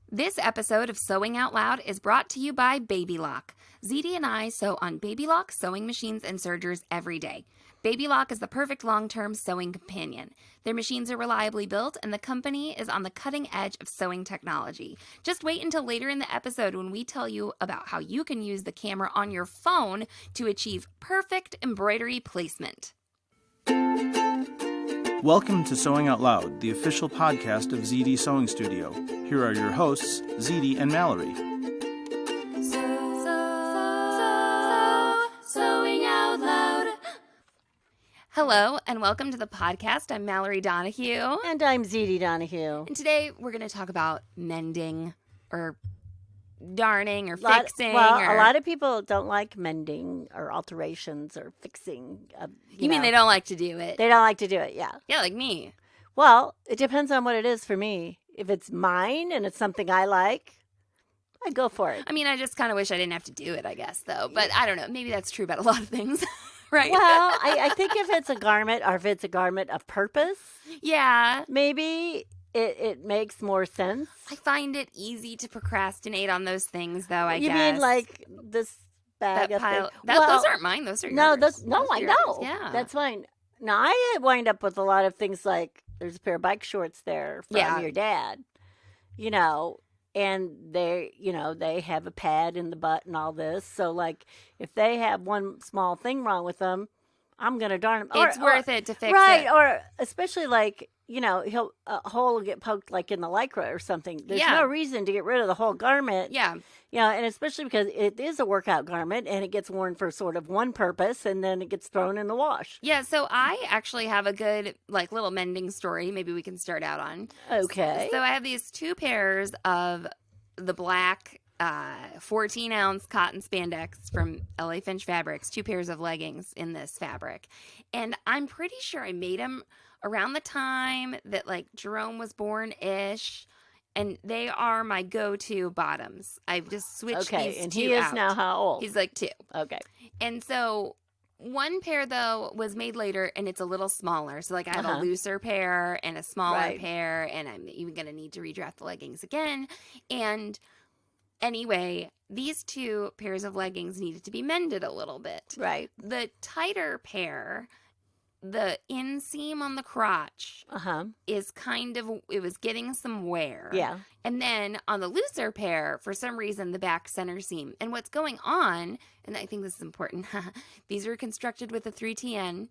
This episode of Sewing Out Loud is brought to you by Baby Lock. ZD and I sew on Baby Lock sewing machines and sergers every day. Baby Lock is the perfect long-term sewing companion. Their machines are reliably built, and the company is on the cutting edge of sewing technology. Just wait until later in the episode when we tell you about how you can use the camera on your phone to achieve perfect embroidery placement. Welcome to Sewing Out Loud, the official podcast of ZD Sewing Studio. Here are your hosts, ZD and Mallory. Sewing Out Loud. Hello, and welcome to the podcast. I'm Mallory Donahue. And I'm ZD Donahue. And today we're going to talk about mending or darning or fixing. A lot of people don't like mending or alterations or fixing. You mean they don't like to do it? They don't like to do it, yeah. Yeah, like me. Well, it depends on what it is for me. If it's mine and it's something I like, I go for it. I mean, I just kind of wish I didn't have to do it, I guess, though. But I don't know. Maybe that's true about a lot of things, right? Well, I think if it's a garment or if it's a garment of purpose, yeah, maybe it makes more sense. I find it easy to procrastinate on those things, though, I guess. You mean like this bag of pile? things? Those aren't mine. Those are yours. I know. Yeah. That's mine. Now, I wind up with a lot of things like there's a pair of bike shorts there from your dad, and they have a pad in the butt and all this. So, like, if they have one small thing wrong with them, I'm going to darn them. It's worth it to fix it. Right, or especially like, a hole will get poked like in the Lycra or something. There's no reason to get rid of the whole garment. Yeah. And especially because it is a workout garment and it gets worn for sort of one purpose and then it gets thrown in the wash. Yeah, so I actually have a good, little mending story maybe we can start out on. Okay. So I have these two pairs of the black 14-ounce cotton spandex from LA Finch Fabrics, two pairs of leggings in this fabric. And I'm pretty sure I made them around the time that, Jerome was born-ish. And they are my go-to bottoms. I've just switched these two out. Okay, and he is now how old? He's 2. Okay. And so one pair, though, was made later, and it's a little smaller. So, I have a looser pair and a smaller pair, and I'm even going to need to redraft the leggings again. And anyway, these two pairs of leggings needed to be mended a little bit. Right. The tighter pair, the inseam on the crotch is it was getting some wear. Yeah. And then on the looser pair, for some reason, the back center seam. And what's going on, and I think this is important, these are constructed with a 3TN,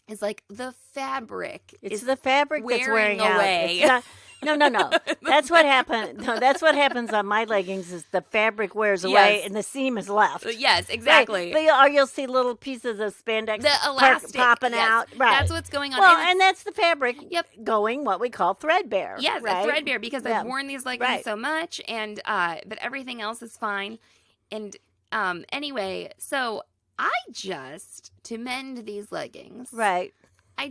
is the fabric. It's the fabric that's wearing away. Out. No. That's what happened. No, that's what happens on my leggings is the fabric wears away and the seam is left. Yes, exactly. Right. Or you'll see little pieces of spandex the elastic popping out. Right. That's what's going on. Well, and that's the fabric going what we call threadbare. Yes, right? Threadbare because I've worn these leggings so much, and but everything else is fine. And anyway, so to mend these leggings, I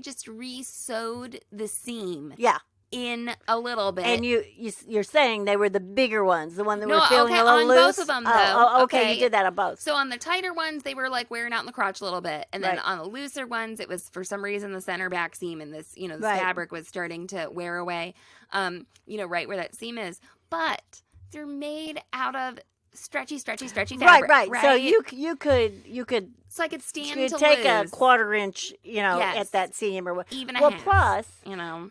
just re-sewed the seam. Yeah. In a little bit. And you're saying they were the bigger ones, the one that were feeling a little on loose? Both of them, though. Oh, okay, you did that on both. So on the tighter ones, they were wearing out in the crotch a little bit. And then on the looser ones, it was for some reason the center back seam and this, this fabric was starting to wear away, right where that seam is. But they're made out of stretchy fabric. Right. So you could. So I could stand you to take lose. a quarter inch, at that seam or what. Even a half. Plus,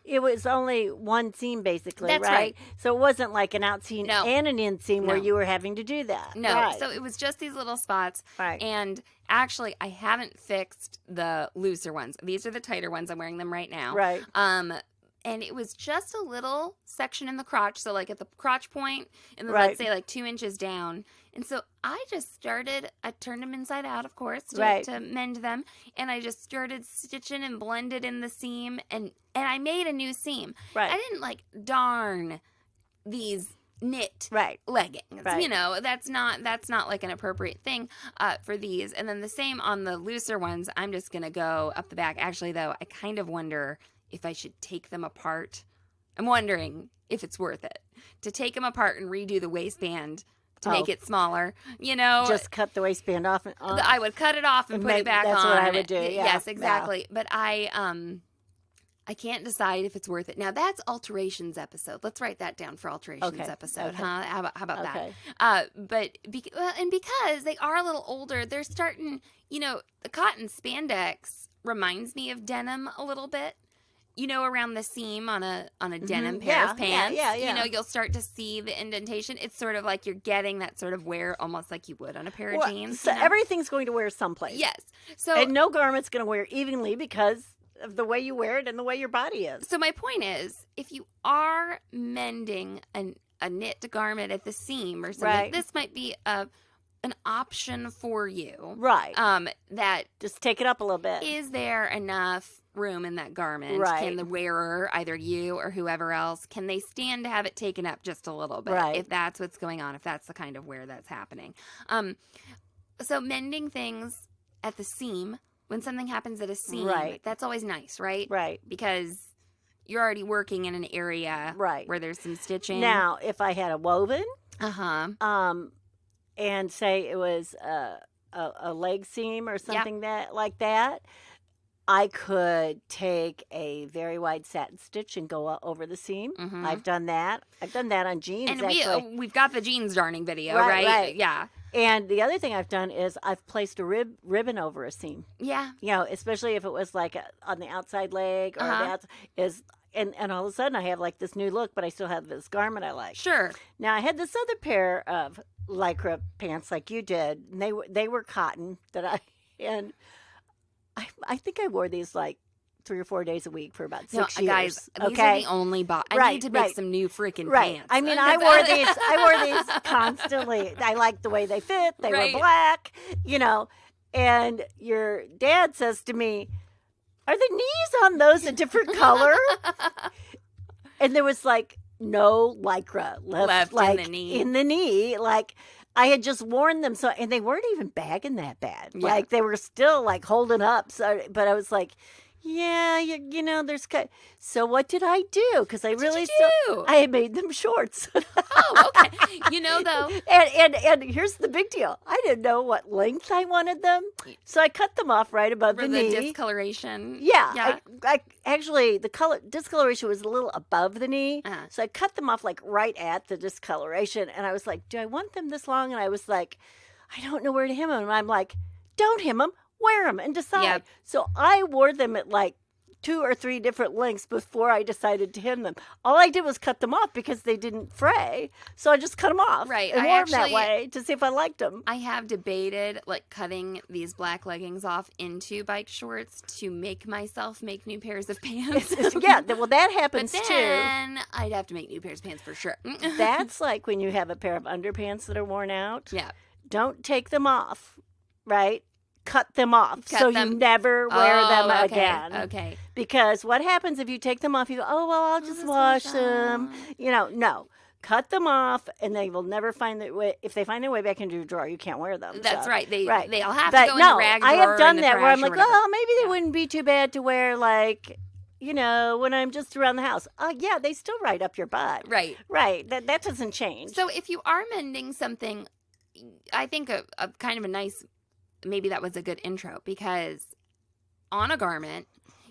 it was only one seam basically, That's right. So it wasn't like an out seam and an in seam where you were having to do that. No. Right. So it was just these little spots. Right. And actually, I haven't fixed the looser ones. These are the tighter ones. I'm wearing them right now. Right. And it was just a little section in the crotch. So at the crotch point, and then let's say 2 inches down. And so I turned them inside out, of course, to mend them. And I just started stitching and blended in the seam. And I made a new seam. Right. I didn't darn these knit leggings. Right. That's not an appropriate thing for these. And then the same on the looser ones. I'm just going to go up the back. Actually, though, I kind of wonder if I should take them apart. I'm wondering if it's worth it to take them apart and redo the waistband to make it smaller, Just cut the waistband off. I would cut it off and put it back on. That's what I would do, yeah. Yes, exactly. Yeah. But I can't decide if it's worth it. Now, that's alterations episode. Let's write that down for alterations episode, huh? How about Okay. that? But because they are a little older, they're starting, the cotton spandex reminds me of denim a little bit. Around the seam on a denim pair of pants. Yeah. You'll start to see the indentation. It's sort of like you're getting that sort of wear almost like you would on a pair of jeans. So everything's going to wear someplace. Yes. So and no garment's going to wear evenly because of the way you wear it and the way your body is. So my point is, if you are mending a knit garment at the seam or something, Right. this might be an option for you. Right. That Just take it up a little bit. is there enough room in that garment? Right. Can the wearer, either you or whoever else, can they stand to have it taken up just a little bit? Right. If that's what's going on, if that's the kind of wear that's happening. So mending things at the seam, when something happens at a seam, Right. that's always nice, right? Right. Because you're already working in an area Right. where there's some stitching. Now, if I had a woven, Uh-huh. and say it was a leg seam or something like that, I could take a very wide satin stitch and go over the seam. Mhm. I've done that. I've done that on jeans, And actually. we've got the jeans darning video, Right, right. Yeah. And the other thing I've done is I've placed a ribbon over a seam. Yeah. Especially if it was like on the outside leg or Uh-huh. and all of a sudden I have like this new look, but I still have this garment I like. Sure. Now I had this other pair of lycra pants like you did, and they were cotton I think I wore these like 3 or 4 days a week for about 6 years. Guys, these okay, are the only I need to make some new freaking right. pants. I mean, I wore these constantly. I like the way they fit. They Right. were black, And your dad says to me, "Are the knees on those a different color?" And there was like no lycra left in the knee. In the knee, like I had just worn them, and they weren't even bagging that bad. Yeah. Like they were still like holding up. So, but I was like, yeah, there's. So what did I do? Because I really do? I made them shorts. Oh, okay. Though. And here's the big deal. I didn't know what length I wanted them, so I cut them off right above For the the knee. discoloration. Yeah. I actually the color discoloration was a little above the knee, Uh-huh. so I cut them off like right at the discoloration. And I was like, "Do I want them this long?" And I was like, "I don't know where to hem them." And I'm like, "Don't hem them. Wear them and decide." Yep. So I wore them at like 2 or 3 different lengths before I decided to hem them. All I did was cut them off because they didn't fray. So I just cut them off. Right. And I wore them that actually- way to see if I liked them. I have debated cutting these black leggings off into bike shorts to make myself make new pairs of pants. Yeah, well, that But happens too. then I'd have to make new pairs of pants for sure. That's like when you have a pair of underpants that are worn out. Yeah. Don't take them off, right? Cut them off Cut so them. you never wear them okay. again. Okay. Because what happens if you take them off? You go, "Oh, well, I'll just wash them." No. Cut them off, and they will never find their way. If they find their way back into your drawer, you can't wear them. That's so. right. They'll have But to go no, in the rag I drawer have done in the that where I'm trash or like, whatever. "Oh, maybe they Yeah. wouldn't be too bad to wear, like, when I'm just around the house." Yeah, they still ride up your butt. Right. Right. That doesn't change. So if you are mending something, I think a kind of a nice, maybe that was a good intro, because on a garment,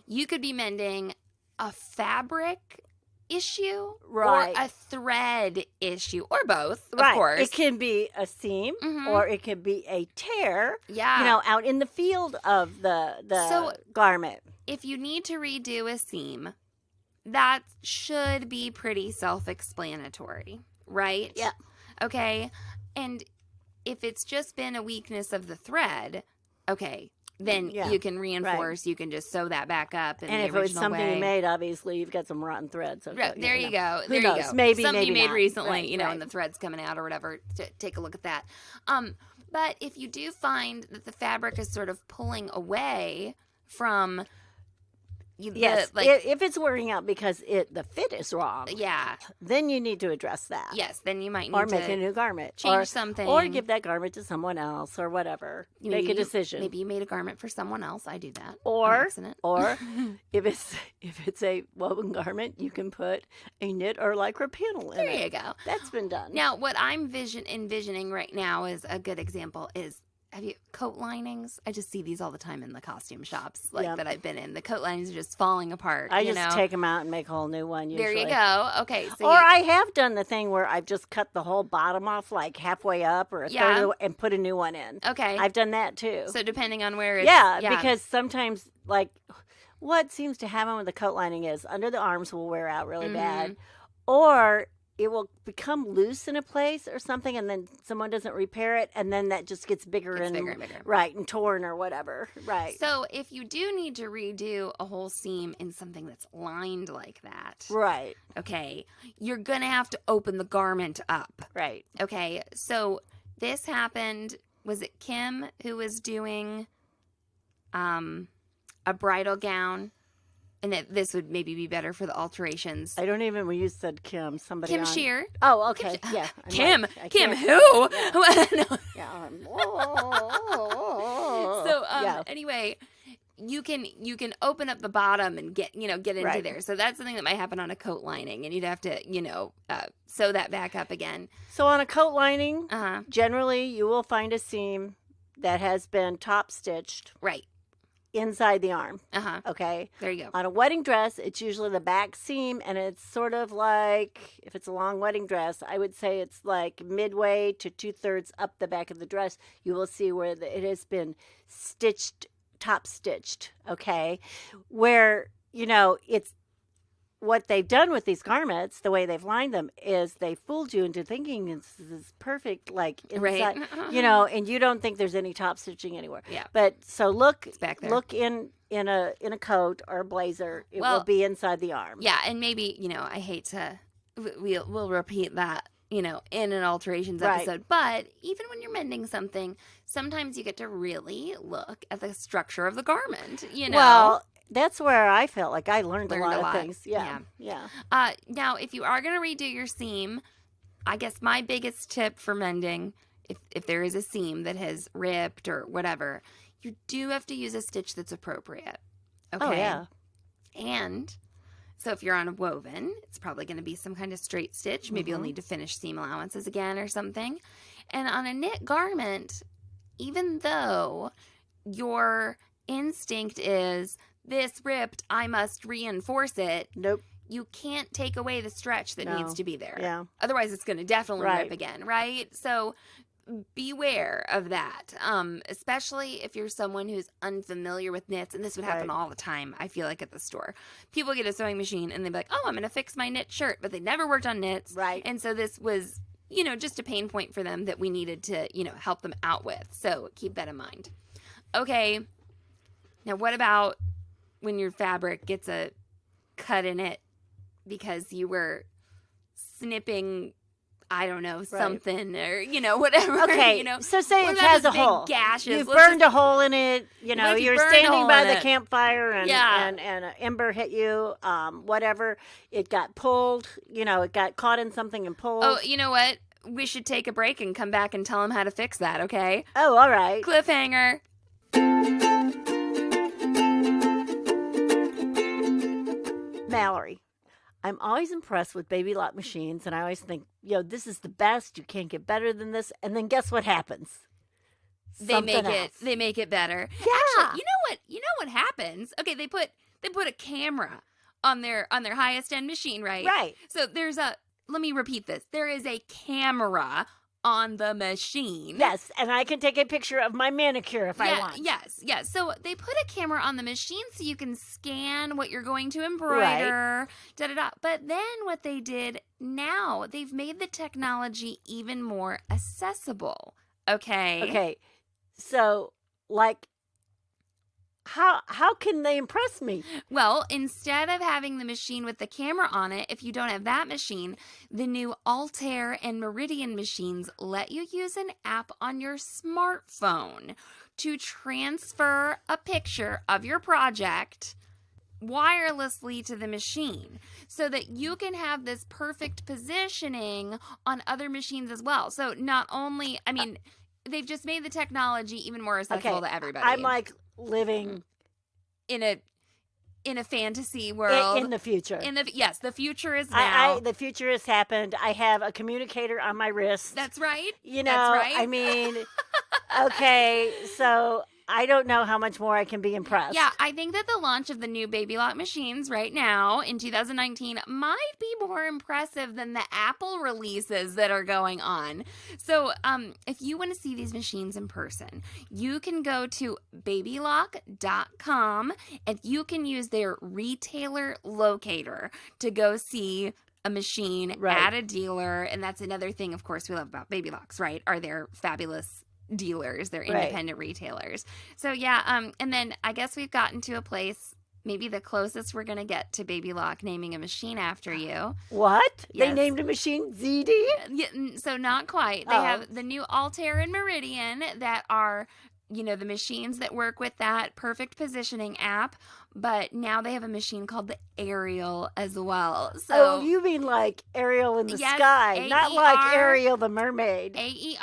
you could be mending a fabric issue Right. or a thread issue or both, Right. of course. It can be a seam Mhm. or it can be a tear, Yeah. out in the field of the So- garment. If you need to redo a seam, that should be pretty self-explanatory, right? Yeah. Okay. And if it's just been a weakness of the thread, okay, then Yeah. you can reinforce. You can just sew that back up in And the if it was original something way. you made, obviously you've got some rotten threads. So Right, there you go. Who There knows? you go. Maybe, something maybe you made not. recently, Right, and right. the thread's coming out or whatever. Take a look at that. But if you do find that the fabric is sort of pulling away from Yes, if it's wearing out because the fit is wrong, yeah, then you need to address that. yes, then you might need Or to make a new garment. change something. Or give that garment to someone else or whatever. Make a decision. Maybe you made a garment for someone else. I do that. Or- on accident. Or if it's a woven garment, you can put a knit or lycra panel in there it. you go. That's been done. Now, what I'm envisioning right now is a good example is have you coat linings? I just see these all the time in the costume shops like Yeah. that I've been in. The coat linings are just falling apart. I you just know? take them out and make a whole new one usually. There you go. Okay. So Or I have done the thing where I've just cut the whole bottom off like halfway up or a Yeah. third of the, and put a new one in. okay. I've done that too. So depending on where it's yeah, because sometimes like what seems to happen with the coat lining is under the arms will wear out really bad, or it will become loose in a place or something, and then someone doesn't repair it, and then that just gets bigger Gets and bigger and bigger. right, and torn or whatever. Right. So if you do need to redo a whole seam in something that's lined like that, Right. okay, you're gonna have to open the garment up. Right. Okay, so this happened. Was it Kim who was doing a bridal gown? And that this would maybe be better for the alterations. I don't even when you said Kim, somebody Kim on. Shear. Oh, okay. Yeah. I'm Kim. like, I Kim can't- who? Yeah. No. Yeah. So yeah. anyway, you can open up the bottom and get into Right. there. So that's something that might happen on a coat lining, and you'd have to sew that back up again. So on a coat lining, Uh-huh. generally you will find a seam that has been top stitched Right. inside the arm. Uh-huh. Okay. There you go. On a wedding dress, it's usually the back seam, and it's sort of like, if it's a long wedding dress, I would say it's like midway to 2/3 up the back of the dress. You will see where it has been stitched, top stitched, okay? Where, it's what they've done with these garments, the way they've lined them, is they fooled you into thinking this is perfect, like inside, Right. and you don't think there's any top stitching anywhere. Yeah. But so look back there. Look in a coat or a blazer. It Well, will be inside the arm. Yeah, and maybe, I hate to we'll repeat that, in an alterations Right. episode, but even when you're mending something, sometimes you get to really look at the structure of the garment, Well, that's where I felt like I learned a Learned lot a of lot. things. Yeah. Yeah. Now, if you are going to redo your seam, I guess my biggest tip for mending, if there is a seam that has ripped or whatever, you do have to use a stitch that's appropriate. Okay. Oh, yeah. And so if you're on a woven, it's probably going to be some kind of straight stitch. Maybe you'll need to finish seam allowances again or something. And on a knit garment, even though your instinct is this ripped, I must reinforce it. Nope. You can't take away the stretch that No. needs to be there. Yeah. Otherwise, it's going to definitely Right. rip again, right? So beware of that, especially if you're someone who's unfamiliar with knits. And this would happen Right. all the time, I feel like, at the store. People get a sewing machine and they'd be like, oh, I'm going to fix my knit shirt. But they never worked on knits. Right. And so this was, just a pain point for them that we needed to, help them out with. So keep that in mind. Okay. Now, what about when your fabric gets a cut in it because you were snipping, I don't know, something or, whatever. Okay. So say What it about has those a big hole. gashes? You've Let's burned a hole in it. What if you You're burned a standing hole by in the it? campfire and Yeah. and an ember hit you. Whatever. It got pulled. It got caught in something and pulled. Oh, you know what? We should take a break and come back and tell them how to fix that, okay? Oh, all right. Cliffhanger. Mallory, I'm always impressed with baby lock machines, and I always think, this is the best. You can't get better than this. And then guess what happens? They Something make else. it make it better. Yeah. Actually, you know what happens? Okay, they put a camera on their highest end machine, right? Right. So let me repeat this. There is a camera on the machine. Yes, and I can take a picture of my manicure if I want. Yes. So they put a camera on the machine so you can scan what you're going to embroider, da-da-da. But then what they did now, they've made the technology even more accessible. Okay. Okay. So, like, how can they impress me? Well, instead of having the machine with the camera on it, if you don't have that machine, the new Altair and Meridian machines let you use an app on your smartphone to transfer a picture of your project wirelessly to the machine so that you can have this perfect positioning on other machines as well. So not only, they've just made the technology even more accessible to everybody. I'm like living in a fantasy world. in the future. Yes, the future is now. The future has happened. I have a communicator on my wrist. That's right. That's right. Okay, so I don't know how much more I can be impressed. Yeah, I think that the launch of the new Baby Lock machines right now in 2019 might be more impressive than the Apple releases that are going on. So, if you want to see these machines in person, you can go to babylock.com and you can use their retailer locator to go see a machine at a dealer. And that's another thing, of course, we love about Baby Locks, right? Are their fabulous dealers, they're independent retailers. So yeah, and then I guess we've gotten to a place, maybe the closest we're gonna get to Baby Lock naming a machine after you. What? Yes. They named a machine ZD? Yeah, so not quite. They have the new Altair and Meridian that are, the machines that work with that perfect positioning app, but now they have a machine called the Ariel as well. So you mean like Ariel in the yes, sky, not like Ariel the mermaid. Aerial.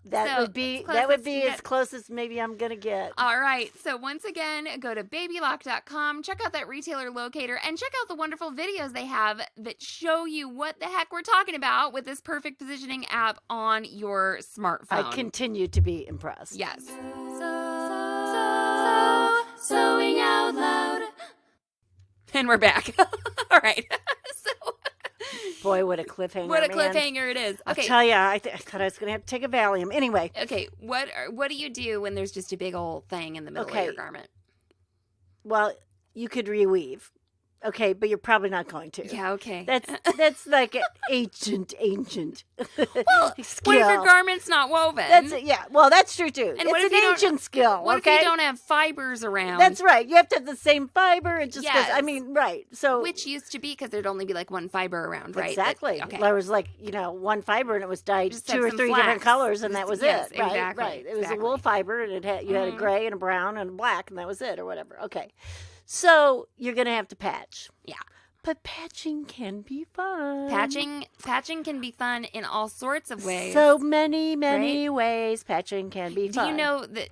That would be as close as maybe I'm gonna get. All right. So once again, go to babylock.com, check out that retailer locator, and check out the wonderful videos they have that show you what the heck we're talking about with this perfect positioning app on your smartphone. I continue to be impressed. Yes. Sewing out loud. And we're back. All right. Boy, what a cliffhanger! What a cliffhanger it is. Okay. I'll tell you, I thought I was going to have to take a Valium. Anyway. Okay, what do you do when there's just a big old thing in the middle of your garment? Well, you could reweave. Okay, but you're probably not going to. Yeah, okay. That's like an ancient well, skill. What if your garment's not woven? Well, that's true too. And it's an ancient skill. What if you don't have fibers around? That's right. You have to have the same fiber. It just yes. goes, right. So which used to be because there'd only be like one fiber around, right? Exactly. There was like, one fiber and it was dyed just 2 or 3 different colors and that was it. Right, exactly. Right. It was a wool fiber and you had a gray and a brown and a black and that was it or whatever. Okay. So you're going to have to patch. Yeah. But patching can be fun. Patching can be fun in all sorts of ways. So many ways patching can be fun. Do you know that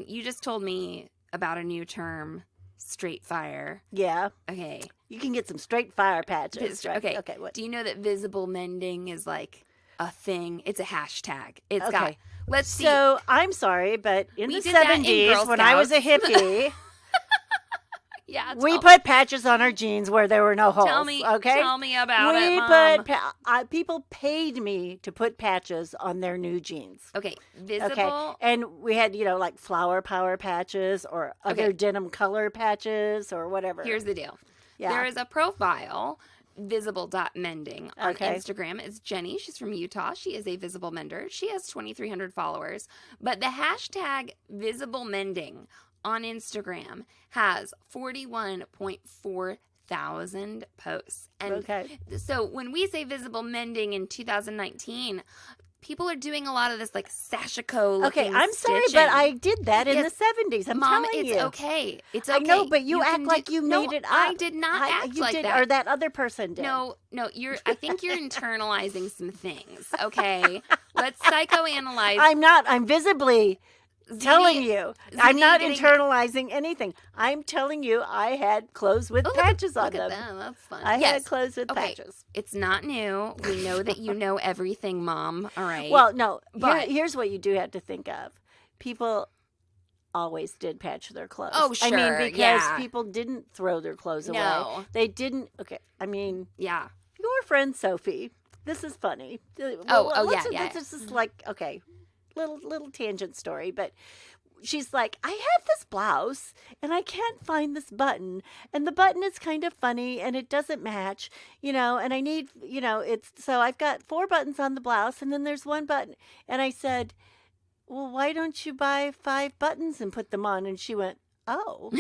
you just told me about a new term, straight fire. Yeah. Okay. You can get some straight fire patches. Okay. Okay. What? Do you know that visible mending is like a thing? It's a hashtag. It's got. Let's see. So I'm sorry, but in the 70s, when I was a hippie. Yeah, we put patches on our jeans where there were no holes. Tell me about it, Mom. People paid me to put patches on their new jeans. Okay, visible. Okay, and we had like flower power patches or other denim color patches or whatever. Here's the deal. Yeah. There is a profile, visible.mending on Instagram. It's Jenny. She's from Utah. She is a visible mender. She has 2,300 followers. But the hashtag visible mending on Instagram has 41.4 thousand posts. And so when we say visible mending in 2019, people are doing a lot of this like sashiko looking I'm sorry, stitching. but I did that in the 70s. Mom, telling you. It's okay. It's okay. I know, but you act like you made it up. I did not act like that. Or that other person did. No, I think you're internalizing some things, okay? Let's psychoanalyze. I'm not. I'm visibly telling you. I'm not internalizing anything. I'm telling you I had clothes with patches on them. That's fun. I had clothes with patches. It's not new. We know that you know everything, Mom. All right. Well, no. But here's what you do have to think of. People always did patch their clothes. Oh, sure. I mean, because people didn't throw their clothes away. No. They didn't. Okay. I mean, yeah. Your friend Sophie. This is funny. Yeah. This is like, little tangent story, but she's like, I have this blouse and I can't find this button and the button is kind of funny and it doesn't match, and I need, so I've got 4 buttons on the blouse and then there's 1 button. And I said, well, why don't you buy 5 buttons and put them on? And she went, oh.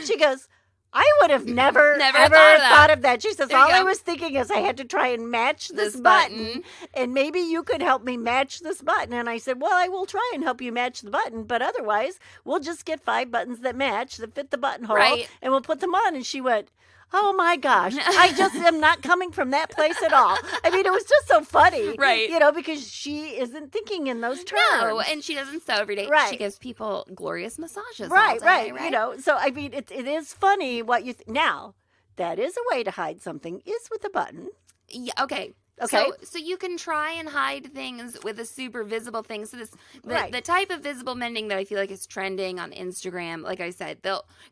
She goes, I would have never ever thought of that. She says, all I was thinking is I had to try and match this button, and maybe you could help me match this button. And I said, well, I will try and help you match the button, but otherwise, we'll just get 5 buttons that match, that fit the buttonhole, and we'll put them on. And she went, oh my gosh, I just am not coming from that place at all. I mean, it was just so funny. Right. Because she isn't thinking in those terms. No, and she doesn't sew every day. Right. She gives people glorious massages right, all day, right. So, I mean, it is funny what you... Now, that is a way to hide something, is with a button. Yeah, okay. Okay. So you can try and hide things with a super visible thing. So Right. the type of visible mending that I feel like is trending on Instagram, like I said,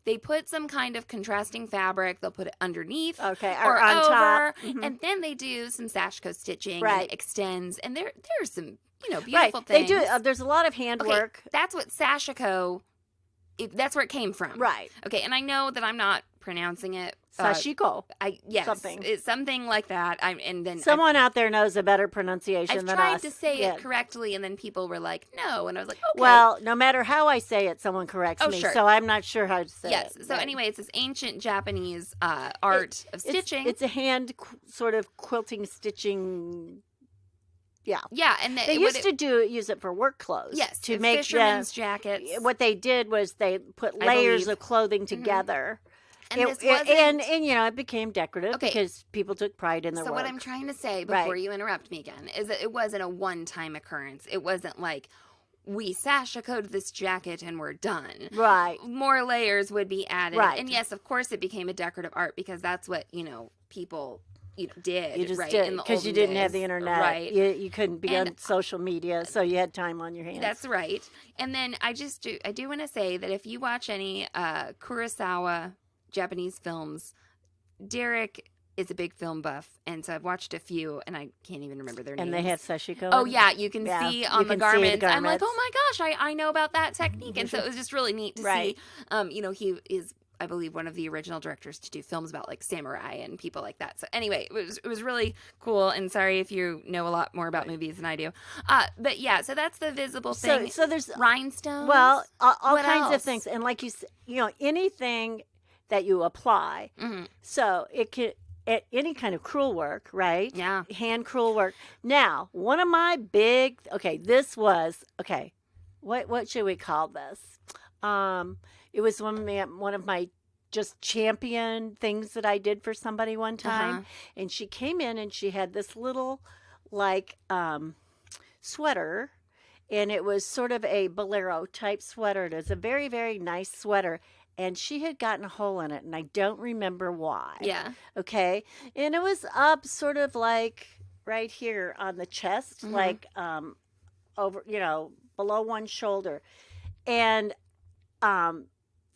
they put some kind of contrasting fabric, they'll put it underneath Okay, or on over, top. Mhm. and then they do some Sashiko stitching Right. and it extends, and there's some, beautiful Right. things. They do. There's a lot of handwork. Okay, that's what Sashiko, that's where it came from. Right. Okay, and I know that I'm not pronouncing it. Sashiko. Yes, something. It's something like that. And then Someone out there knows a better pronunciation I've than tried us. to say Yeah. it correctly, and then people were like, "No," and I was like, "Okay." Well, no matter how I say it, someone corrects Oh, me. sure. So I'm not sure how to say yes. it. So Right. anyway, it's this ancient Japanese art of stitching. It's a hand sort of quilting, stitching. Yeah. Yeah, and They used to use it for work clothes. Yes, To and make fishermen's jackets. What they did was they put I layers believe. of clothing Mhm. together. And this It- wasn't. and it became decorative Okay. because people took pride in their So work. what I'm trying to say before Right. you interrupt me again is that it wasn't a one-time occurrence. It wasn't like we Sashikoed this jacket and we're done. Right. More layers would be added. Right. And yes, of course, it became a decorative art because that's what people did. You just right, did in the because you olden didn't have the days. internet. Right. You couldn't be And on social media, so you had time on your hands. That's right. And then I do want to say that if you watch any Kurosawa Japanese films, Derek is a big film buff, and so I've watched a few, and I can't even remember their names. And they have sashiko. Oh in it? yeah, you can Yeah, see you on the can see the garments. I'm like, garments. oh my gosh, I know about that technique, and so it was just really neat to Right. see. He is, I believe, one of the original directors to do films about like samurai and people like that. So anyway, it was really cool. And sorry if you know a lot more about movies than I do. But yeah, so that's the visible thing. So there's Rhinestones. all What kinds of else? things, and like anything that you apply. Mhm. So it can any kind of crewel work, right? Yeah. Hand crewel work. Now, one of my big what should we call this? It was one of my just champion things that I did for somebody one time, Uh-huh. and she came in and she had this little sweater, and it was sort of a bolero type sweater. It was a very, very nice sweater. And she had gotten a hole in it, and I don't remember why. Yeah. Okay. And it was up sort of like right here on the chest, Mhm. like over, below one shoulder. And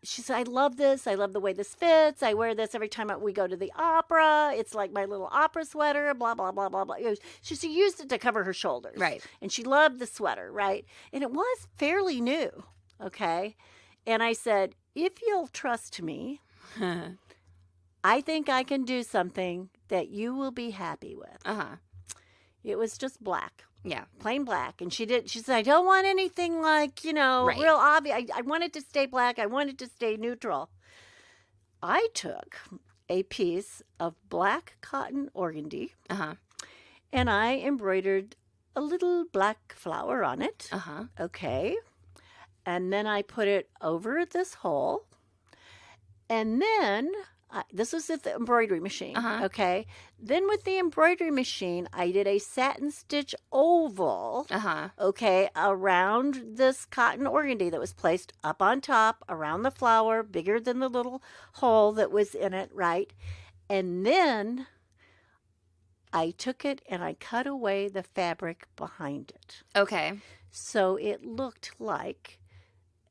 she said, I love this. I love the way this fits. I wear this every time we go to the opera. It's like my little opera sweater, blah, blah, blah, blah, blah. She used it to cover her shoulders. Right. And she loved the sweater, right? And it was fairly new. Okay. And I said, if you'll trust me, I think I can do something that you will be happy with. Uh-huh. It was just black, Yeah. plain black. And she said, I don't want anything like, Right. real obvious. I want it to stay black. I want it to stay neutral. I took a piece of black cotton organdy Uh-huh. and I embroidered a little black flower on it. Uh-huh. Okay. And then I put it over this hole. And then, this was with the embroidery machine. Uh-huh. Okay. Then with the embroidery machine, I did a satin stitch oval. Uh-huh. Okay. Around this cotton organdy that was placed up on top, around the flower, bigger than the little hole that was in it, right? And then I took it and I cut away the fabric behind it. Okay. So it looked like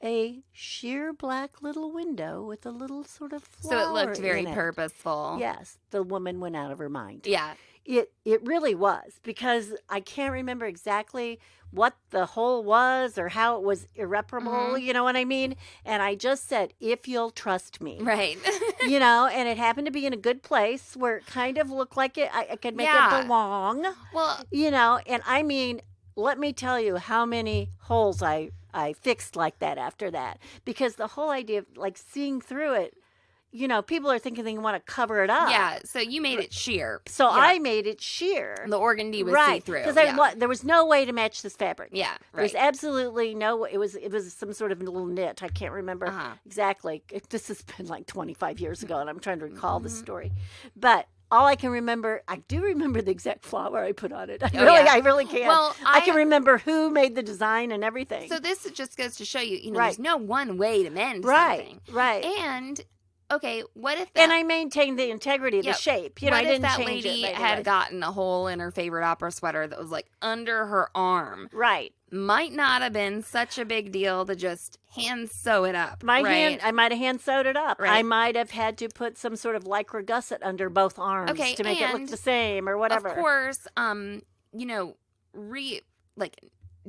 a sheer black little window with a little sort of So flower it looked very in it. purposeful. Yes, the woman went out of her mind. Yeah. It really was, because I can't remember exactly what the hole was or how it was irreparable, Mhm. you know what I mean? And I just said, if you'll trust me. Right. And it happened to be in a good place where it kind of looked like I could make Yeah. it belong. Well, And I mean, let me tell you how many holes I fixed like that after that. Because the whole idea of like seeing through it, people are thinking they want to cover it up. yeah. So you made it sheer. So Yeah. I made it sheer. The organdy was Right. see-through. Because Yeah. there was no way to match this fabric. Yeah. There's Right. absolutely no. It was some sort of little knit. I can't remember Uh-huh. exactly. This has been like 25 years ago, and I'm trying to recall the Mhm. story. But all I can remember, I do remember the exact flower I put on it. Oh, yeah. I really can. Well, I can remember who made the design and everything. So this just goes to show you, Right. there's no one way to mend right, something. right. And okay, what if that... And I maintained the integrity of the shape. You know, I didn't what if that change lady it. had gotten a hole in her favorite opera sweater that was like under her arm? Right. Might not have been such a big deal to just hand sew it up. I might have hand sewed it up. Right. I might have had to put some sort of lycra gusset under both arms to make it look the same or whatever. Of course, you know,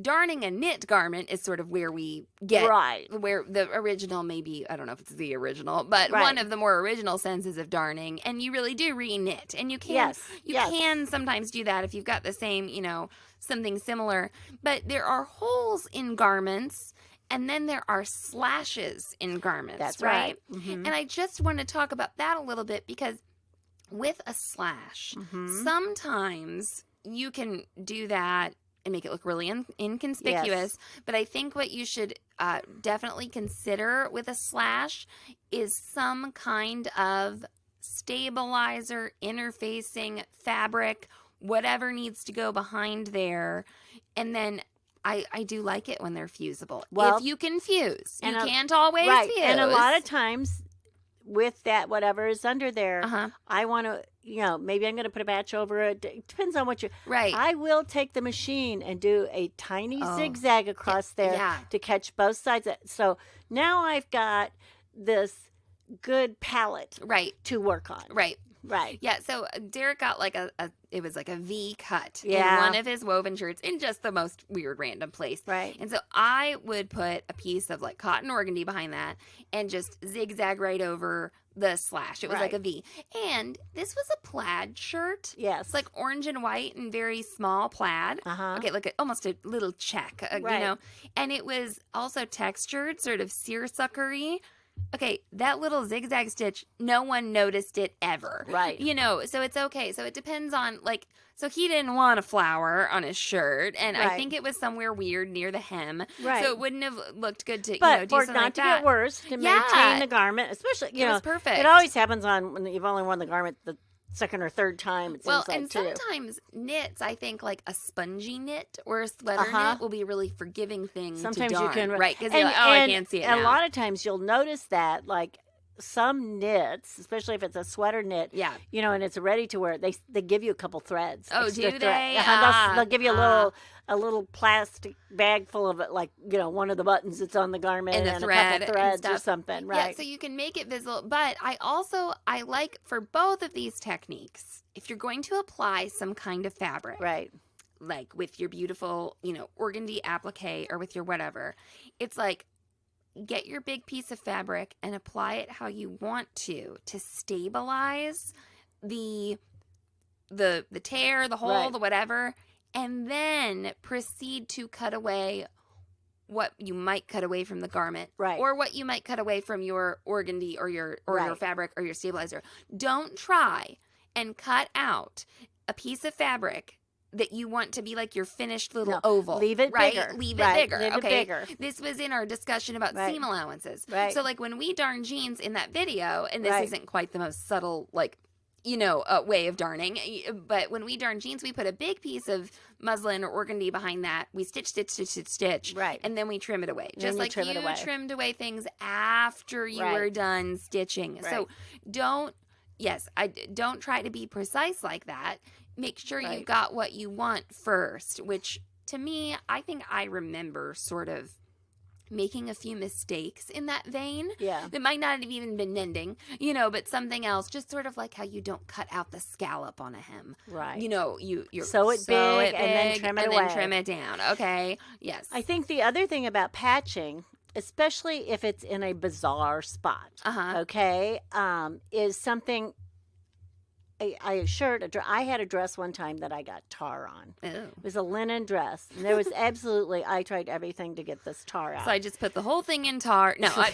darning a knit garment is sort of where we get where the original, maybe, I don't know if it's the original, but one of the more original senses of darning, and you really do re-knit, and you can can sometimes do that if you've got the same, you know, something similar, but there are holes in garments, and then there are slashes in garments. That's right. Mm-hmm. And I just want to talk about that a little bit, because with a slash, sometimes you can do that and make it look really inconspicuous. Yes. But I think what you should definitely consider with a slash is some kind of stabilizer, interfacing fabric, whatever needs to go behind there. And then I do like it when they're fusible. Well, if you can fuse. You can't always fuse. And a lot of times with that, whatever is under there, I want to, you know, maybe I'm going to put a batch over it. It depends on what you... Right. I will take the machine and do a tiny zigzag across there to catch both sides. So now I've got this good palette to work on. Right. Right. Yeah, so Derek got like it was like a V cut in one of his woven shirts in just the most weird random place. Right. And so I would put a piece of like cotton organdy behind that and just zigzag right over the slash. It was like a V. And this was a plaid shirt. Yes. It's like orange and white and very small plaid. Okay, like almost a little check, you know. And it was also textured, sort of seersuckery. Okay, that little zigzag stitch, no one noticed it ever. Right. You know, so it's okay. So it depends on, like, so he didn't want a flower on his shirt, and I think it was somewhere weird near the hem. Right. So it wouldn't have looked good to, but you know, do something like that. But for it not to get worse, to maintain the garment, especially, you know. It was perfect. It always happens on when you've only worn the garment the second or third time, it seems like, and too. sometimes knits, I think, like a spongy knit or a sweater knit will be a really forgiving thing sometimes to darn. You can, right, because you're like, I can't see it now. A lot of times you'll notice that, like, some knits, especially if it's a sweater knit, you know, and it's ready to wear, they give you a couple threads. Oh, do they? They'll give you a little plastic bag full of it, like, you know, one of the buttons that's on the garment and a couple threads or something, right? Yeah, so you can make it visible. But I like, for both of these techniques, if you're going to apply some kind of fabric, right, like with your beautiful, you know, organdy applique or with your whatever, it's like, get your big piece of fabric and apply it how you want to stabilize the tear, the hole, the whatever, and then proceed to cut away what you might cut away from the garment, or what you might cut away from your organdy or your fabric or your stabilizer. Don't try and cut out a piece of fabric that you want to be like your finished little oval. Leave it bigger. Leave it bigger. Leave it bigger. This was in our discussion about seam allowances. Right. So, like, when we darn jeans in that video, and this isn't quite the most subtle, like, you know, way of darning, but when we darn jeans, we put a big piece of muslin or organdy behind that. We stitch. Right. And then we trim it away. Just like you trimmed away things after you were done stitching. Right. So, don't try to be precise like that. Make sure you got what you want first, which to me, I think I remember sort of making a few mistakes in that vein. Yeah. That might not have even been mending, you know, but something else, just sort of like how you don't cut out the scallop on a hem. Right. You know, you sew it big and then trim it away. And then trim it down. Okay. Yes. I think the other thing about patching, especially if it's in a bizarre spot, okay, is something... I had a dress one time that I got tar on. Ew. It was a linen dress. And there was I tried everything to get this tar out. So I just put the whole thing in tar. No. Right.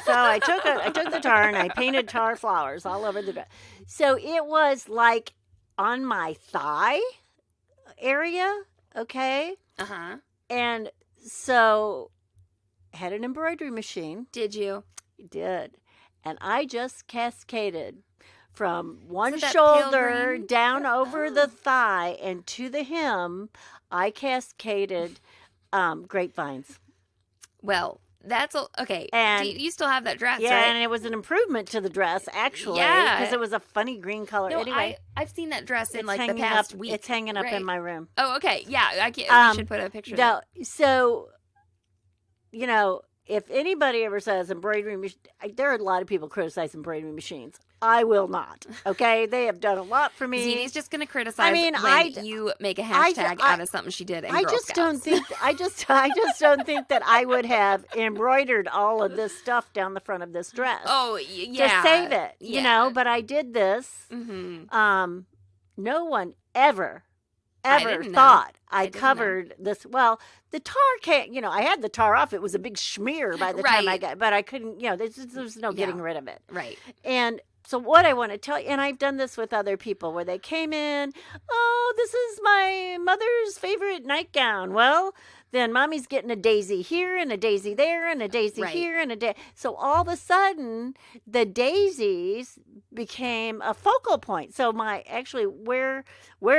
So I took the tar and I painted tar flowers all over the dress. So it was like on my thigh area, okay? And so had an embroidery machine. Did you? Did. And I just cascaded from one shoulder down over the thigh and to the hem. I cascaded grapevines. Well, Okay. And you still have that dress, yeah, right? and it was an improvement to the dress, actually. Yeah. Because it was a funny green color. No, Anyway, I've seen that dress in it's like the hanging past up. week. It's hanging up right? in my room. Oh, okay. Yeah, we should put a picture. No, so, if anybody ever says embroidery, there are a lot of people criticize embroidery machines. I will not. Okay, they have done a lot for me. Zidi's just going to criticize when you make a hashtag out of something she did in Girl Scouts. I just don't think that I would have embroidered all of this stuff down the front of this dress. Oh, yeah. To save it, but I did this. Mm-hmm. No one ever thought I covered this. Well, the tar can't, I had the tar off. It was a big smear by the time I got, but I couldn't, there's no getting rid of it. Right. And so what I want to tell you, and I've done this with other people where they came in, oh, this is my mother's favorite nightgown. Well, then mommy's getting a daisy here and a daisy there and a daisy here and a daisy. So all of a sudden, the daisies became a focal point. So where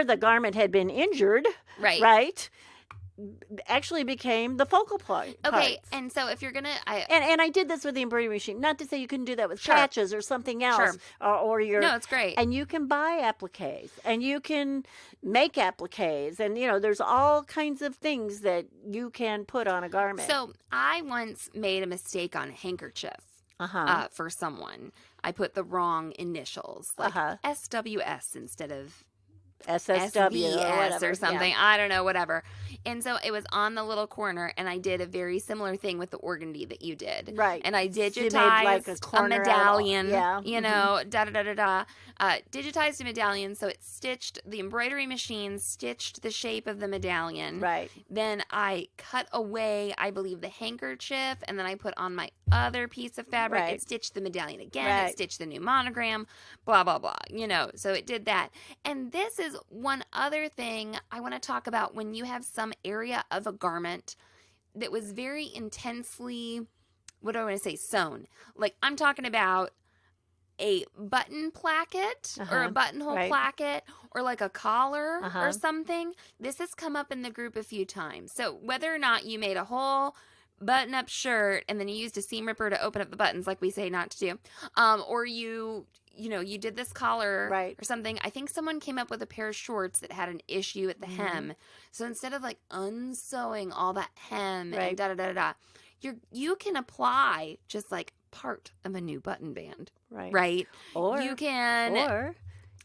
the garment had been injured, right, actually became the focal point. Okay, parts. and so if you're gonna, and I did this with the embroidery machine. Not to say you couldn't do that with patches or something else, or your. No, it's great. And you can buy appliques, and you can make appliques, and there's all kinds of things that you can put on a garment. So I once made a mistake on a handkerchief. For someone, I put the wrong initials, like SWS instead of SSW or something. Yeah. I don't know, whatever. And so it was on the little corner, and I did a very similar thing with the organdy that you did. Right. And I digitized like a medallion, digitized a medallion, so it stitched, the embroidery machine stitched the shape of the medallion. Right. Then I cut away, I believe, the handkerchief, and then I put on my other piece of fabric. It stitched the medallion again. It stitched the new monogram, blah, blah, blah. So it did that. And this is one other thing I want to talk about when you have some area of a garment that was very intensely, what do I want to say, sewn. Like I'm talking about a button placket or a buttonhole placket or like a collar or something. This has come up in the group a few times. So whether or not you made a whole button-up shirt and then you used a seam ripper to open up the buttons like we say not to do, or you did this collar or something. I think someone came up with a pair of shorts that had an issue at the hem. So instead of like unsewing all that hem and da-da-da-da-da, you can apply just like part of a new button band. Right? Or you can... Or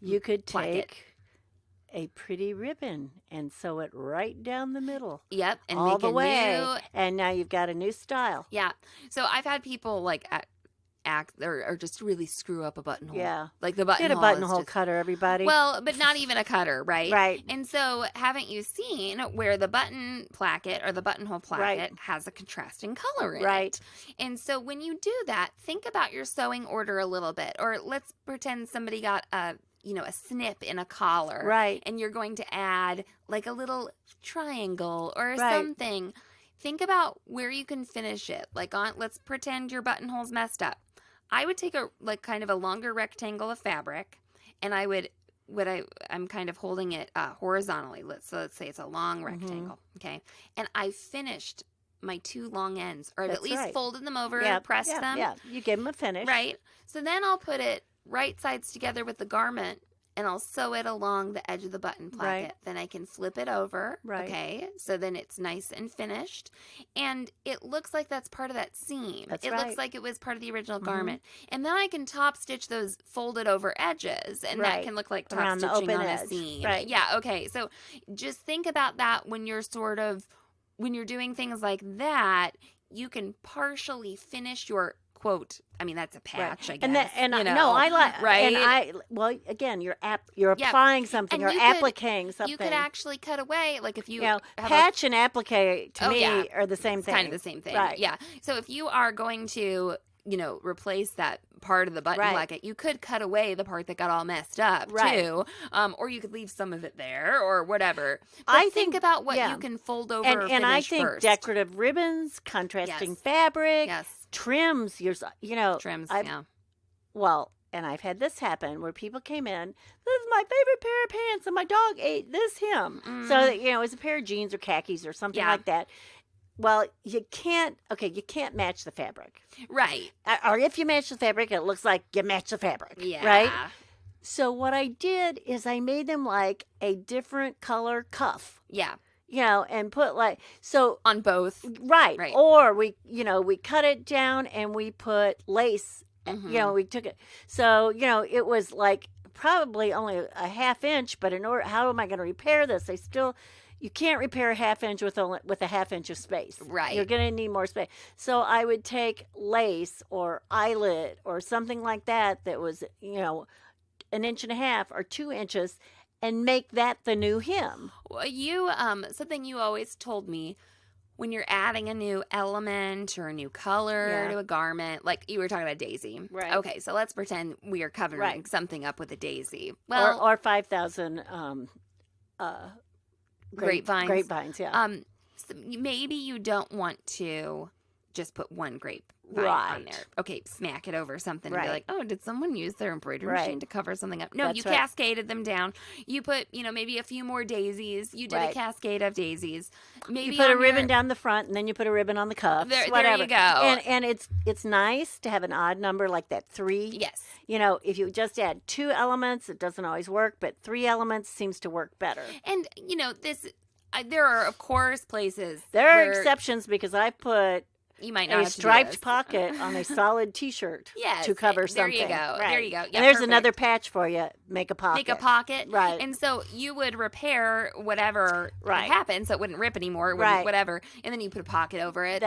you could take a pretty ribbon and sew it right down the middle. Yep. And all make the way. New... And now you've got a new style. Yeah. So I've had people like... act or just really screw up a buttonhole. Yeah. Like the buttonhole. Get a buttonhole cutter, everybody. Well, but not even a cutter, right? Right. And so haven't you seen where the button placket or the buttonhole placket has a contrasting color in it? And so when you do that, think about your sewing order a little bit. Or let's pretend somebody got a snip in a collar. Right. And you're going to add like a little triangle or something. Think about where you can finish it. Like let's pretend your buttonhole's messed up. I would take kind of a longer rectangle of fabric, and I'm kind of holding it horizontally. Let's say it's a long rectangle, okay? And I finished my two long ends, or I've at least folded them over, pressed them. Yeah, you give them a finish. Right. So then I'll put it right sides together with the garment, and I'll sew it along the edge of the button placket. Then I can flip it over, okay? So then it's nice and finished. And it looks like that's part of that seam. It looks like it was part of the original garment. And then I can top stitch those folded over edges, and that can look like top around stitching on edge. A seam. Right. Yeah, okay. So just think about that when you're doing things like that, you can partially finish your quote. I mean, that's a patch, I guess. I like right. And again, you're applying something or appliquing something. You could actually cut away, like if you patch and applique to me are the same thing. Kind of the same thing, right? Yeah. So if you are going to replace that part of the button placket, you could cut away the part that got all messed up too, or you could leave some of it there or whatever. But I think about what you can fold over and I think first. Decorative ribbons, contrasting fabric, trims. Trims. Well, and I've had this happen where people came in. This is my favorite pair of pants, and my dog ate this hem. So it was a pair of jeans or khakis or something like that. Well, you can't match the fabric. Right. Or if you match the fabric, it looks like you match the fabric. Yeah. Right? So what I did is I made them like a different color cuff. Yeah. And put so on both. Right. Right. Or we cut it down and we put lace. Mm-hmm. We took it. So, it was like probably only a half inch, but how am I going to repair this? You can't repair a half inch with a half inch of space. Right. You're going to need more space. So I would take lace or eyelet or something like that was, an inch and a half or 2 inches and make that the new hem. Well, something you always told me when you're adding a new element or a new color to a garment, like you were talking about daisy. Right. Okay, so let's pretend we are covering something up with a daisy. Well, or 5,000 grapevines. Grapevines, yeah. So maybe you don't want to just put one grapevine on there. Okay, smack it over something and be like, oh, did someone use their embroidery machine to cover something up? No, you cascaded them down. You put, maybe a few more daisies. You did a cascade of daisies. Maybe you put a ribbon down the front, and then you put a ribbon on the cuffs. There you go. And it's nice to have an odd number like that 3. Yes. If you just add 2 elements, it doesn't always work, but 3 elements seems to work better. And, there are, of course, places. There are exceptions because I put you might not a striped pocket on a solid T-shirt to cover something. There you go. Right. There you go. Yeah, and there's another patch for you. Make a pocket. Right. And so you would repair whatever happened so it wouldn't rip anymore. Whatever. And then you put a pocket over it.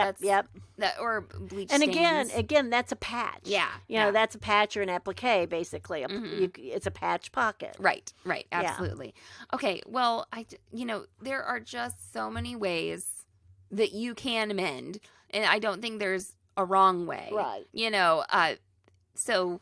Or bleach and stains. again, that's a patch. Yeah. That's a patch or an applique, basically. It's a patch pocket. Right. Absolutely. Yeah. Okay. Well, there are just so many ways that you can mend. And I don't think there's a wrong way. Right. So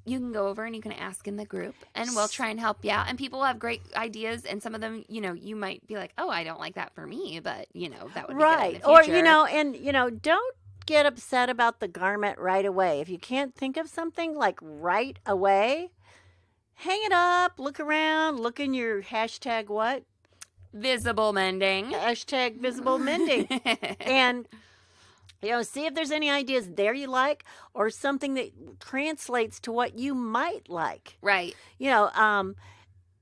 you can go over and you can ask in the group and we'll try and help you out. And people have great ideas. And some of them, you might be like, oh, I don't like that for me. But, that would be good in the future. Or, don't get upset about the garment right away. If you can't think of something like right away, hang it up, look around, look in your hashtag what? Visible mending. Hashtag visible mending. And see if there's any ideas there you like or something that translates to what you might like. Right.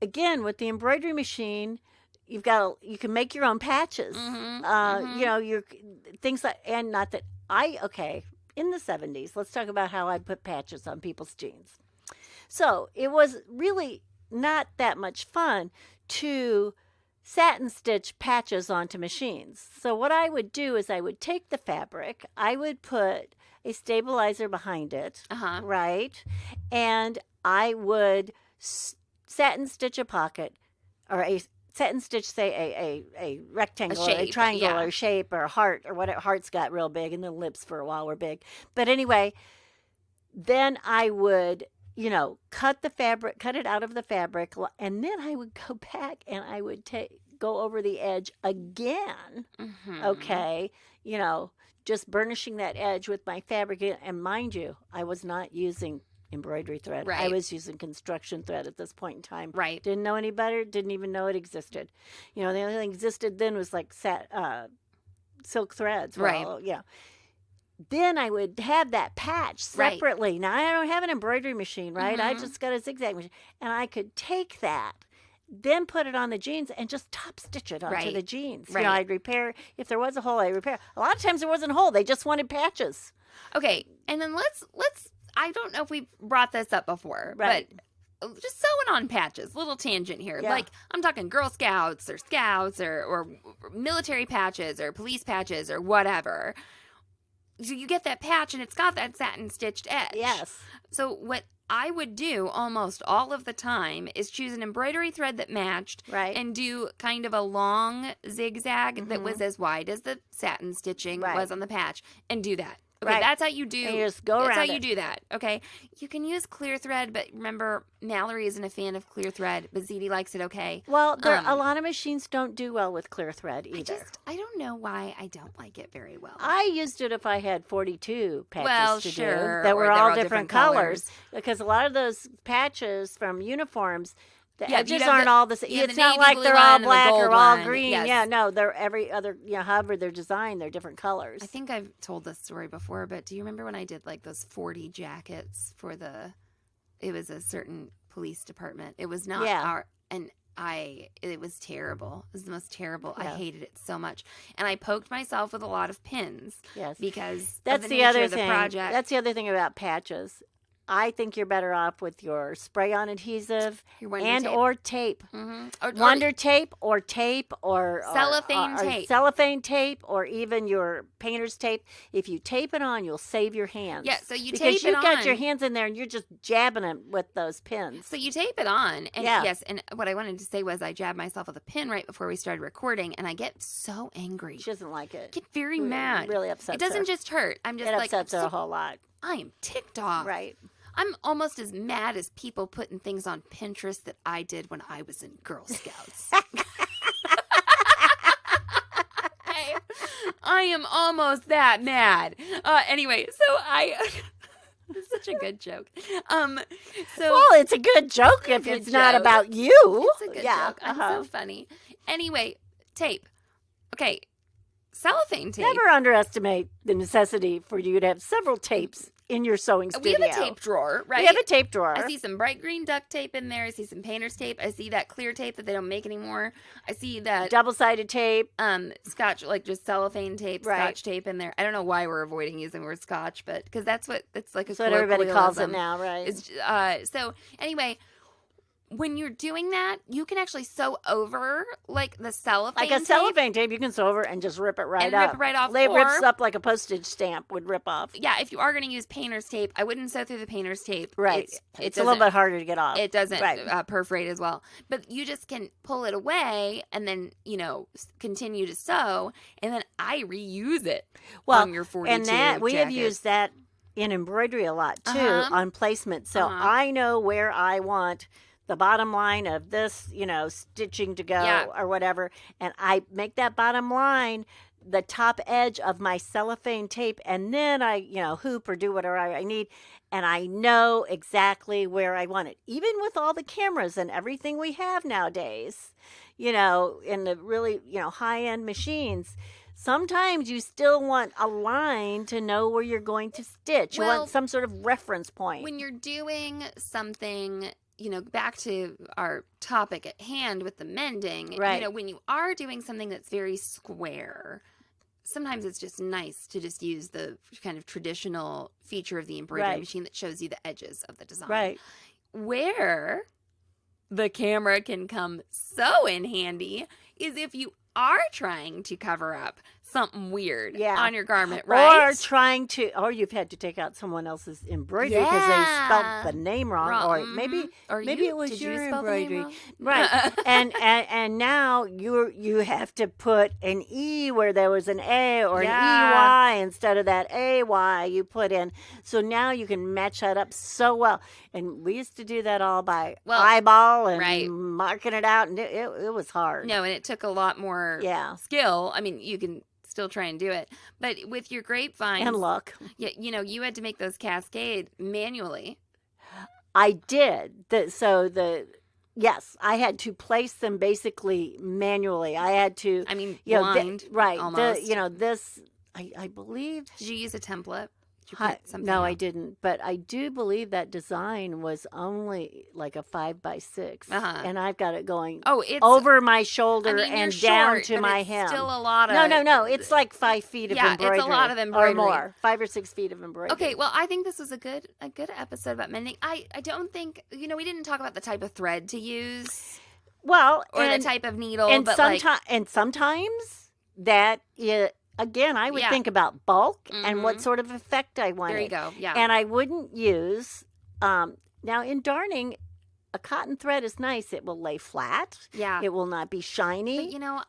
Again, with the embroidery machine, you can make your own patches. Your things like, and not that in the 70s, let's talk about how I put patches on people's jeans. So it was really not that much fun to satin stitch patches onto machines. So what I would do is I would take the fabric, I would put a stabilizer behind it, right? And I would satin stitch a pocket or a satin stitch, say a rectangle, shape, or a triangle or a shape or a heart or whatever. Hearts got real big and the lips for a while were big. But anyway, then I would cut it out of the fabric, and then I would go back and I would go over the edge again. Okay, just burnishing that edge with my fabric. And mind you, I was not using embroidery thread. Right. I was using construction thread at this point in time. Right. Didn't know any better. Didn't even know it existed. The only thing existed then was like silk threads. Well, right. Then I would have that patch separately. Right. Now, I don't have an embroidery machine, right? I just got a zigzag machine. And I could take that, then put it on the jeans and just top stitch it onto the jeans. Right. I'd repair. If there was a hole, I'd repair. A lot of times there wasn't a hole. They just wanted patches. Okay. And then let's I don't know if we've brought this up before, right. but just sewing on patches, little tangent here. Yeah. Like I'm talking Girl Scouts or military patches or police patches or whatever. So you get that patch and it's got that satin stitched edge. Yes. So what I would do almost all of the time is choose an embroidery thread that matched, right, and do kind of a long zigzag that was as wide as the satin stitching was on the patch, and do that. Okay, that's how you do. And you just go around. That's how you do that. Okay, you can use clear thread, but remember, Mallory isn't a fan of clear thread, but ZD likes it. Okay. Well, a lot of machines don't do well with clear thread either. I don't know why I don't like it very well. I used it if I had 42 patches to do sure, that were all different colors, because a lot of those patches from uniforms The Yeah, edges you'd have aren't the- all the same. you have It's the not navy like blue they're one all and the black gold or all one. green. Yes. Yeah, no, they're every other, however they're designed, they're different colors. I think I've told this story before, but do you remember when I did like those 40 jackets for it was a certain police department. It was not Yeah. it was terrible. It was the most terrible. I Yeah. hated it so much. And I poked myself with a lot of pins Yes. because That's of the nature other of the thing. project. That's the other thing about patches. I think you're better off with your spray-on adhesive Your Wonder and tape. or tape. Mhm. Wonder tape or Cellophane tape. cellophane tape, or even your painter's tape. If you tape it on, you'll save your hands. Yeah, so you because tape it you've got your on. hands in there and you're just jabbing them with those pins. So you tape it on, and Yeah. yes, and what I wanted to say was I jabbed myself with a pin right before we started recording, and I get so angry. She doesn't like I it. get very It mad. really upsets It doesn't her. just hurt. I'm just It like, upsets her so- a whole lot. I am ticked off. Right. I'm almost as mad as people putting things on Pinterest that I did when I was in Girl Scouts. I am almost that mad. Anyway, so it's such a good joke. So Well, it's a good joke if Good it's not joke. about you. it's a good yeah. joke. I'm uh-huh. so funny. Anyway, tape. Okay, cellophane tape. Never underestimate the necessity for you to have several tapes in your sewing We studio. have a tape drawer, right? We have a tape drawer. I see some bright green duct tape in there. I see some painter's tape. I see that clear tape that they don't make anymore. I see that Double-sided tape. scotch, like just cellophane tape, Right. scotch tape in there. I don't know why we're avoiding using the word scotch, but because that's like a That's what everybody calls it colloquialism. now, right? So anyway, when you're doing that, you can actually sew over like the cellophane Like a tape. cellophane tape, you can sew over and just rip it right And up. rip it right off, It rips or- up like a postage stamp would rip off. Yeah, if you are going to use painter's tape, I wouldn't sew through the painter's tape. Right. It It's a little doesn't- bit harder to get off. It doesn't Right. perforate as well. But you just can pull it away and then, continue to sew. And then I reuse it on your 42 and that we have jacket. used that in embroidery a lot too, Uh-huh. on placement. So Uh-huh. I know where I want the bottom line of this, stitching to go Yeah. or whatever, and I make that bottom line the top edge of my cellophane tape, and then I, hoop or do whatever I need, and I know exactly where I want it. Even with all the cameras and everything we have nowadays, in the really, high-end machines, sometimes you still want a line to know where you're going to stitch. You Well, want some sort of reference point. When you're doing something, back to our topic at hand with the mending, Right. when you are doing something that's very square, sometimes it's just nice to just use the kind of traditional feature of the embroidery Right. machine that shows you the edges of the design. Right. Where the camera can come so in handy is if you are trying to cover up something weird Yeah. on your garment, right? Or you've had to take out someone else's embroidery because they spelled Yeah. the name wrong, or Mhm. maybe Or maybe you- it was did you your spell the name embroidery, wrong? right? and now you have to put an E where there was an A, or Yeah. an EY instead of that AY you put in. So now you can match that up so well. And we used to do that all by Well, eyeball and right. marking it out, and it was hard. No, and it took a lot more Yeah. skill. I mean, you can still try and do it, but with your grapevines, And luck. yeah, you had to make those cascade manually. I did. Yes, I had to place them basically manually. I had to, I mean, you know, blind, right? almost. This. I believe. Did you use a template? Did you print something No, I out? didn't. But I do believe that design was only like a 5x6, and I've got it going it's over my shoulder I mean, you're and down short, to but my it's hem. Still a lot of No. It's like 5 feet of Yeah, it's a embroidery. lot of or embroidery. more, 5 or 6 feet of embroidery. Okay, well, I think this was a good episode about mending. I don't think we didn't talk about the type of thread to use Well, or and, the type of needle, and but sometimes that is, again, I would Yeah. think about bulk and what Mhm. sort of effect I wanted. there you go. Yeah, And I wouldn't use now in darning, a cotton thread is nice. It will lay flat. yeah. It will not be shiny. But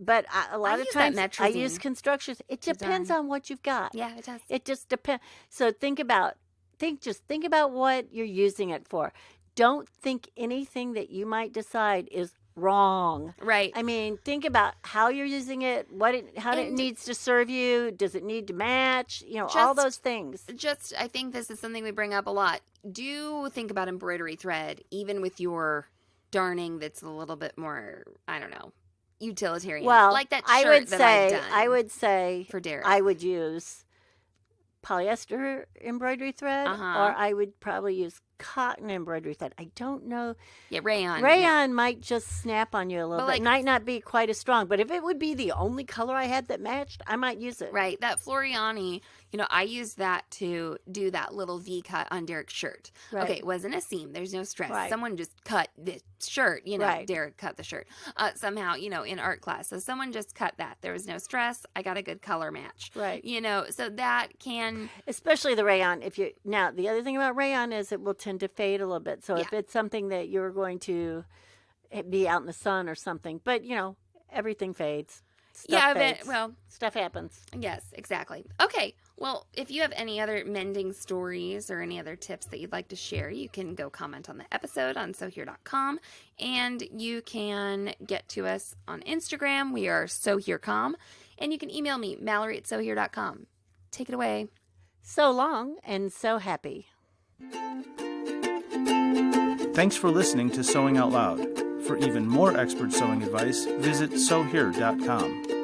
But a lot of use that times I use Metrazine construction. It to depends darn. on what you've got. yeah, it does. It just depends. So think about what you're using it for. Don't think anything that you might decide is wrong. Right. I mean, think about how you're using it, how it And- needs to serve you. Does it need to match? All Just- those things. I think this is something we bring up a lot. Do think about embroidery thread, even with your darning that's a little bit more, I don't know, utilitarian. Well, like that I shirt would that say, I've done I would say, for Derek. I would use polyester embroidery thread, Uh-huh. or I would probably use cotton embroidery thread. I don't know. Yeah, rayon. Rayon might just snap on you a little But, bit. Might not be quite as strong, but if it would be the only color I had that matched, I might use it. Right. That Floriani, I used that to do that little V cut on Derek's shirt. Right. Okay, it wasn't a seam. There's no stress. Right. Someone just cut the shirt. Right. Derek cut the shirt somehow, in art class. So someone just cut that. There was no stress. I got a good color match. Right. So that can... Especially the rayon. Now, the other thing about rayon is it will tend to fade a little bit. So if Yeah. it's something that you're going to be out in the sun or something, but, everything fades. Stuff fades. Stuff happens. Yes, exactly. Okay. Well, if you have any other mending stories or any other tips that you'd like to share, you can go comment on the episode on SewHere.com, and you can get to us on Instagram. We are SewHereCom, and you can email me, Mallory@SewHere.com. Take it away. So long and so happy. Thanks for listening to Sewing Out Loud. For even more expert sewing advice, visit SewHere.com.